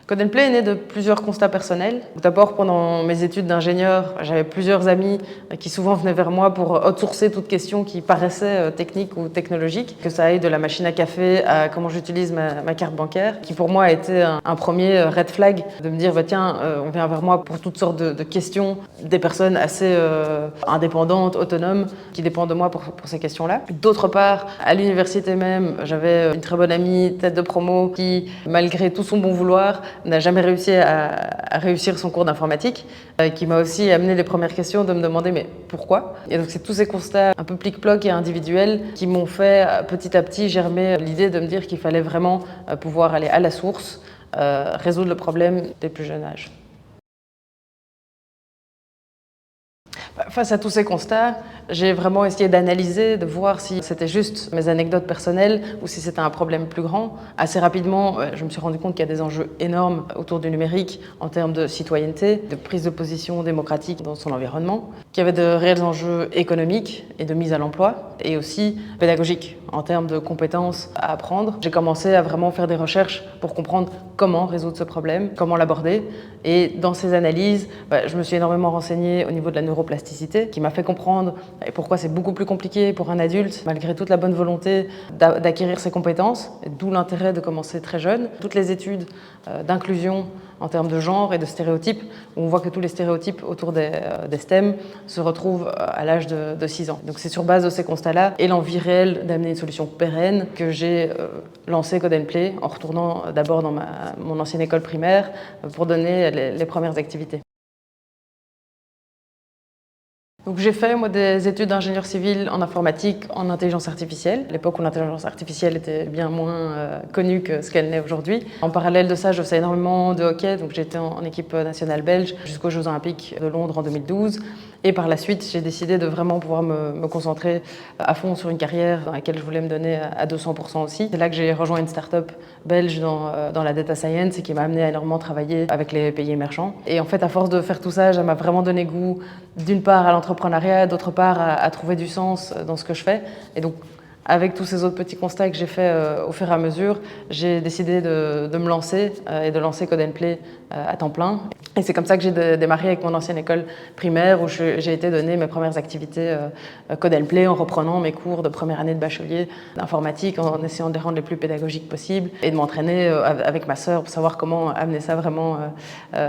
Code & Play est né de plusieurs constats personnels. D'abord, pendant mes études d'ingénieur, j'avais plusieurs amis qui souvent venaient vers moi pour outsourcer toute question qui paraissait technique ou technologique, que ça aille de la machine à café à comment j'utilise ma carte bancaire, qui pour moi a été un premier red flag de me dire tiens, on vient vers moi pour toutes sortes de questions, des personnes assez indépendantes, autonomes, qui dépendent de moi pour ces questions-là. D'autre part, à l'université même, j'avais une très bonne amie, tête de promo, qui, malgré tout son bon vouloir, n'a jamais réussi à réussir son cours d'informatique, qui m'a aussi amené les premières questions de me demander mais pourquoi? Et donc c'est tous ces constats un peu plic-ploc et individuels qui m'ont fait petit à petit germer l'idée de me dire qu'il fallait vraiment pouvoir aller à la source, résoudre le problème dès le plus jeune âge. Face à tous ces constats, j'ai vraiment essayé d'analyser, de voir si c'était juste mes anecdotes personnelles ou si c'était un problème plus grand. Assez rapidement, je me suis rendu compte qu'il y a des enjeux énormes autour du numérique en termes de citoyenneté, de prise de position démocratique dans son environnement, qu'il y avait de réels enjeux économiques et de mise à l'emploi et aussi pédagogiques en termes de compétences à apprendre. J'ai commencé à vraiment faire des recherches pour comprendre comment résoudre ce problème, comment l'aborder. Et dans ces analyses, je me suis énormément renseignée au niveau de la neuroplasticité, qui m'a fait comprendre pourquoi c'est beaucoup plus compliqué pour un adulte, malgré toute la bonne volonté, d'acquérir ces compétences, d'où l'intérêt de commencer très jeune. Toutes les études d'inclusion en termes de genre et de stéréotypes, où on voit que tous les stéréotypes autour des STEM se retrouvent à l'âge de 6 ans. Donc c'est sur base de ces constats-là et l'envie réelle d'amener une solution pérenne que j'ai lancé Code & Play en retournant d'abord dans mon ancienne école primaire pour donner les premières activités. Donc j'ai fait moi des études d'ingénieur civil en informatique, en intelligence artificielle, à l'époque où l'intelligence artificielle était bien moins connue que ce qu'elle n'est aujourd'hui. En parallèle de ça, je faisais énormément de hockey, donc j'étais en équipe nationale belge jusqu'aux Jeux Olympiques de Londres en 2012. Et par la suite, j'ai décidé de vraiment pouvoir me concentrer à fond sur une carrière dans laquelle je voulais me donner à 200% aussi. C'est là que j'ai rejoint une start-up belge dans la data science et qui m'a amené à énormément travailler avec les pays émergents. Et en fait, à force de faire tout ça, ça m'a vraiment donné goût d'une part à l'entrepreneuriat, d'autre part à trouver du sens dans ce que je fais. Et donc, avec tous ces autres petits constats que j'ai faits au fur et à mesure, j'ai décidé de me lancer et de lancer Code & Play à temps plein. Et c'est comme ça que j'ai démarré avec mon ancienne école primaire où j'ai été donner mes premières activités Code & Play en reprenant mes cours de première année de bachelier d'informatique en essayant de les rendre les plus pédagogiques possibles et de m'entraîner avec ma sœur pour savoir comment amener ça vraiment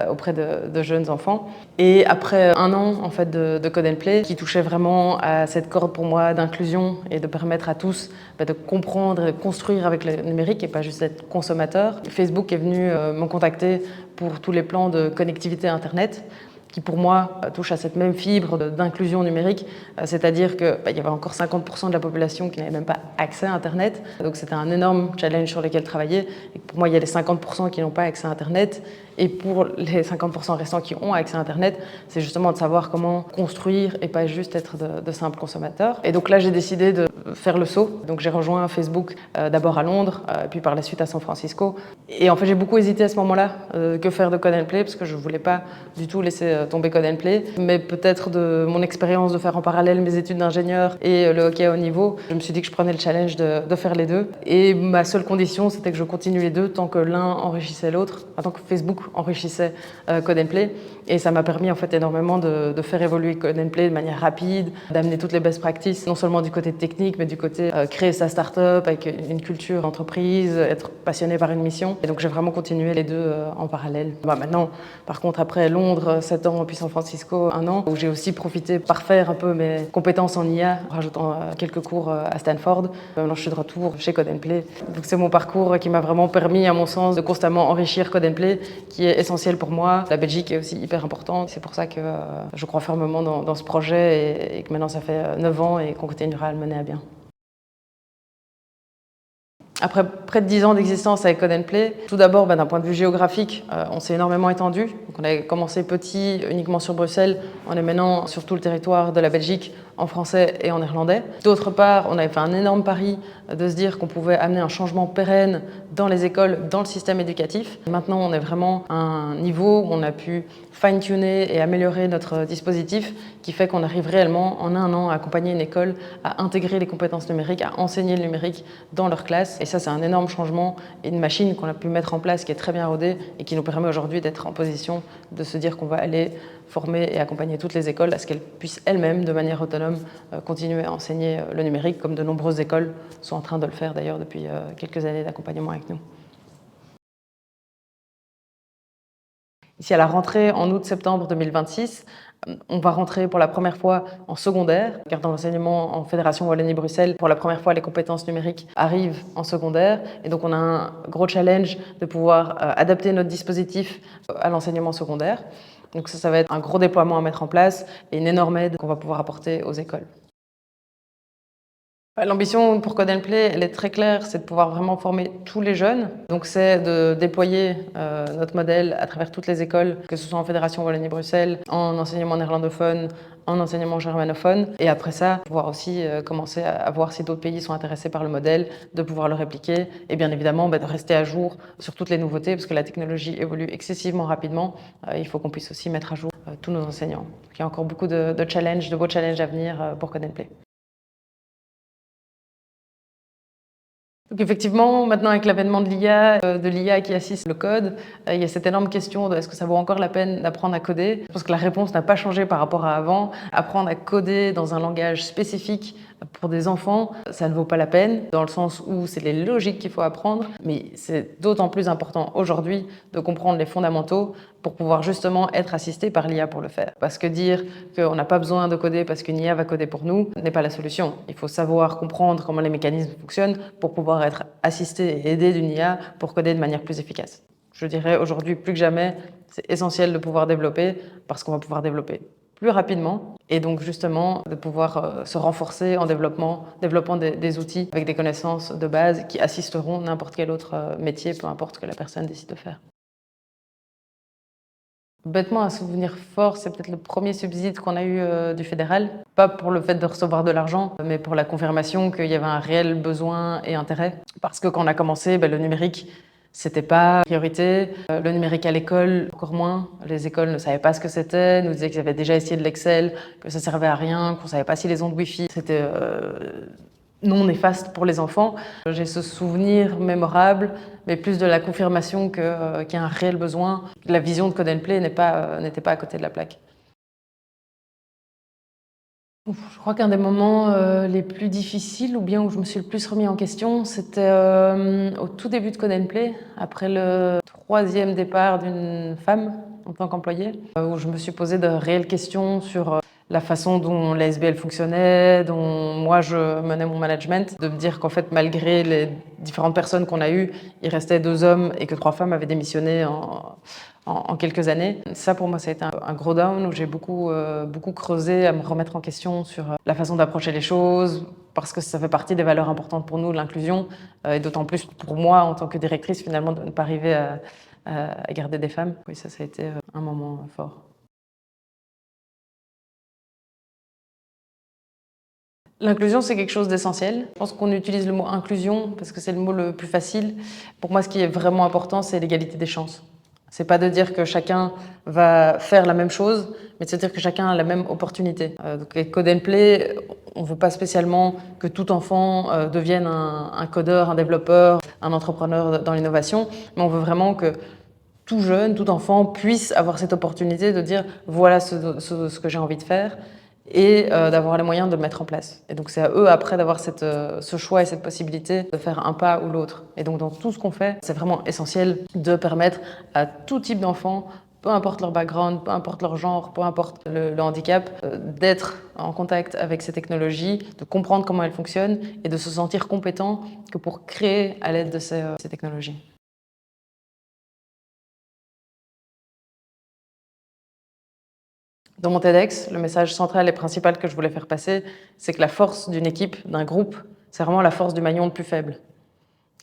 auprès de jeunes enfants. Et après un an en fait de Code & Play qui touchait vraiment à cette corde pour moi d'inclusion et de permettre à tous de comprendre et de construire avec le numérique et pas juste être consommateur. Facebook est venu me contacter pour tous les plans de connectivité Internet qui pour moi touche à cette même fibre d'inclusion numérique, c'est-à-dire qu'il y avait encore 50% de la population qui n'avait même pas accès à Internet. Donc c'était un énorme challenge sur lequel travailler. Et pour moi, il y a les 50% qui n'ont pas accès à Internet. Et pour les 50% restants qui ont accès à Internet, c'est justement de savoir comment construire et pas juste être de simples consommateurs. Et donc là, j'ai décidé de faire le saut. Donc j'ai rejoint Facebook d'abord à Londres, puis par la suite à San Francisco. Et en fait, j'ai beaucoup hésité à ce moment-là que faire de Code & Play parce que je ne voulais pas du tout laisser tomber Code & Play. Mais peut-être de mon expérience de faire en parallèle mes études d'ingénieur et le hockey à haut niveau, je me suis dit que je prenais le challenge de faire les deux. Et ma seule condition, c'était que je continue les deux tant que l'un enrichissait l'autre, tant que Facebook enrichissait Code & Play. Et ça m'a permis en fait énormément de faire évoluer Code & Play de manière rapide, d'amener toutes les best practices, non seulement du côté technique, mais du côté créer sa start-up avec une culture d'entreprise, être passionné par une mission. Et donc j'ai vraiment continué les deux en parallèle. Maintenant, par contre, après Londres, 7 ans, puis San Francisco, 1 an, où j'ai aussi profité par faire un peu mes compétences en IA, en rajoutant quelques cours à Stanford. Maintenant, je suis de retour chez Code & Play. Donc c'est mon parcours qui m'a vraiment permis, à mon sens, de constamment enrichir Code & Play, qui est essentiel pour moi. La Belgique est aussi hyper importante. C'est pour ça que je crois fermement dans ce projet et que maintenant ça fait 9 ans et qu'on continuera à le mener à bien. Après près de 10 ans d'existence avec Code & Play, tout d'abord, d'un point de vue géographique, on s'est énormément étendu. Donc, on a commencé petit, uniquement sur Bruxelles, on est maintenant sur tout le territoire de la Belgique, en français et en néerlandais. D'autre part, on avait fait un énorme pari de se dire qu'on pouvait amener un changement pérenne dans les écoles, dans le système éducatif. Maintenant, on est vraiment à un niveau où on a pu fine-tuner et améliorer notre dispositif qui fait qu'on arrive réellement en 1 an à accompagner une école à intégrer les compétences numériques, à enseigner le numérique dans leur classe. Et ça, c'est un énorme changement et une machine qu'on a pu mettre en place qui est très bien rodée et qui nous permet aujourd'hui d'être en position de se dire qu'on va aller former et accompagner toutes les écoles à ce qu'elles puissent elles-mêmes, de manière autonome, continuer à enseigner le numérique, comme de nombreuses écoles sont en train de le faire d'ailleurs depuis quelques années d'accompagnement avec nous. Ici, à la rentrée en août-septembre 2026, on va rentrer pour la première fois en secondaire, car dans l'enseignement en Fédération Wallonie-Bruxelles, pour la première fois, les compétences numériques arrivent en secondaire. Et donc, on a un gros challenge de pouvoir adapter notre dispositif à l'enseignement secondaire. Donc ça va être un gros déploiement à mettre en place et une énorme aide qu'on va pouvoir apporter aux écoles. L'ambition pour Code & Play, elle est très claire, c'est de pouvoir vraiment former tous les jeunes. Donc c'est de déployer notre modèle à travers toutes les écoles, que ce soit en Fédération Wallonie-Bruxelles, en enseignement néerlandophone, en enseignement germanophone. Et après ça, pouvoir aussi commencer à voir si d'autres pays sont intéressés par le modèle, de pouvoir le répliquer et bien évidemment de rester à jour sur toutes les nouveautés parce que la technologie évolue excessivement rapidement. Il faut qu'on puisse aussi mettre à jour tous nos enseignants. Donc, il y a encore beaucoup de challenges, de beaux challenges à venir pour Code & Play. Donc effectivement, maintenant avec l'avènement de l'IA qui assiste le code, il y a cette énorme question de est-ce que ça vaut encore la peine d'apprendre à coder? Je pense que la réponse n'a pas changé par rapport à avant. Apprendre à coder dans un langage spécifique pour des enfants, ça ne vaut pas la peine, dans le sens où c'est les logiques qu'il faut apprendre, mais c'est d'autant plus important aujourd'hui de comprendre les fondamentaux pour pouvoir justement être assisté par l'IA pour le faire. Parce que dire qu'on n'a pas besoin de coder parce qu'une IA va coder pour nous n'est pas la solution. Il faut savoir comprendre comment les mécanismes fonctionnent pour pouvoir être assisté et aidé d'une IA pour coder de manière plus efficace. Je dirais aujourd'hui plus que jamais, c'est essentiel de pouvoir développer parce qu'on va pouvoir développer plus rapidement et donc justement de pouvoir se renforcer en développant des outils avec des connaissances de base qui assisteront n'importe quel autre métier, peu importe ce que la personne décide de faire. Bêtement, un souvenir fort, c'est peut-être le premier subside qu'on a eu du fédéral. Pas pour le fait de recevoir de l'argent, mais pour la confirmation qu'il y avait un réel besoin et intérêt. Parce que quand on a commencé, le numérique, c'était pas priorité. Le numérique à l'école, encore moins. Les écoles ne savaient pas ce que c'était, nous disaient qu'ils avaient déjà essayé de l'Excel, que ça servait à rien, qu'on savait pas si les ondes Wi-Fi, c'était non néfaste pour les enfants. J'ai ce souvenir mémorable, mais plus de la confirmation qu'il y a un réel besoin. La vision de Code & Play n'était pas à côté de la plaque. Je crois qu'un des moments les plus difficiles, ou bien où je me suis le plus remis en question, c'était au tout début de Code & Play, après le 3e départ d'une femme en tant qu'employée, où je me suis posé de réelles questions sur la façon dont la SBL fonctionnait, dont moi je menais mon management, de me dire qu'en fait malgré les différentes personnes qu'on a eues, il restait 2 hommes et que 3 femmes avaient démissionné en quelques années. Ça pour moi ça a été un gros down où j'ai beaucoup creusé à me remettre en question sur la façon d'approcher les choses, parce que ça fait partie des valeurs importantes pour nous, l'inclusion, et d'autant plus pour moi en tant que directrice finalement de ne pas arriver à garder des femmes. Oui, ça a été un moment fort. L'inclusion, c'est quelque chose d'essentiel. Je pense qu'on utilise le mot inclusion parce que c'est le mot le plus facile. Pour moi, ce qui est vraiment important, c'est l'égalité des chances. C'est pas de dire que chacun va faire la même chose, mais de se dire que chacun a la même opportunité. Donc avec Code & Play, on veut pas spécialement que tout enfant devienne un codeur, un développeur, un entrepreneur dans l'innovation, mais on veut vraiment que tout jeune, tout enfant puisse avoir cette opportunité de dire voilà ce que j'ai envie de faire et d'avoir les moyens de le mettre en place. Et donc c'est à eux après d'avoir ce choix et cette possibilité de faire un pas ou l'autre. Et donc dans tout ce qu'on fait, c'est vraiment essentiel de permettre à tout type d'enfants, peu importe leur background, peu importe leur genre, peu importe le handicap, d'être en contact avec ces technologies, de comprendre comment elles fonctionnent et de se sentir compétent que pour créer à l'aide de ces technologies. Dans mon TEDx, le message central et principal que je voulais faire passer, c'est que la force d'une équipe, d'un groupe, c'est vraiment la force du maillon le plus faible.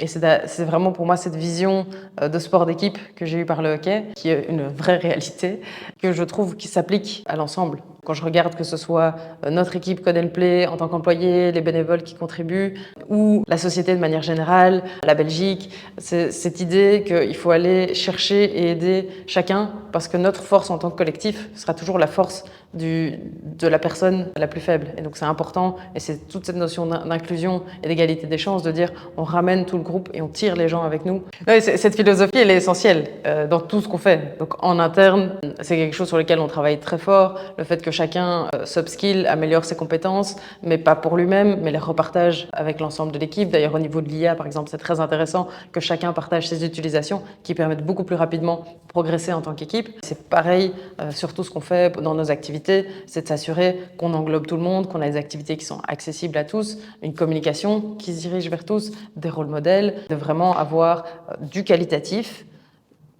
Et c'est vraiment pour moi cette vision de sport d'équipe que j'ai eue par le hockey, qui est une vraie réalité, que je trouve qui s'applique à l'ensemble. Quand je regarde que ce soit notre équipe Code & Play en tant qu'employés, les bénévoles qui contribuent, ou la société de manière générale, la Belgique, c'est cette idée qu'il faut aller chercher et aider chacun, parce que notre force en tant que collectif sera toujours la force de la personne la plus faible. Et donc c'est important, et c'est toute cette notion d'inclusion et d'égalité des chances, de dire on ramène tout le groupe et on tire les gens avec nous. Ouais, cette philosophie, elle est essentielle dans tout ce qu'on fait. Donc en interne, c'est quelque chose sur lequel on travaille très fort, le fait que chacun s'upskill, améliore ses compétences, mais pas pour lui-même, mais les repartage avec l'ensemble de l'équipe. D'ailleurs au niveau de l'IA par exemple, c'est très intéressant que chacun partage ses utilisations qui permettent beaucoup plus rapidement de progresser en tant qu'équipe. C'est pareil sur tout ce qu'on fait dans nos activités, c'est de s'assurer qu'on englobe tout le monde, qu'on a des activités qui sont accessibles à tous, une communication qui se dirige vers tous, des rôles modèles, de vraiment avoir du qualitatif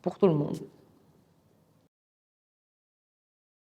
pour tout le monde.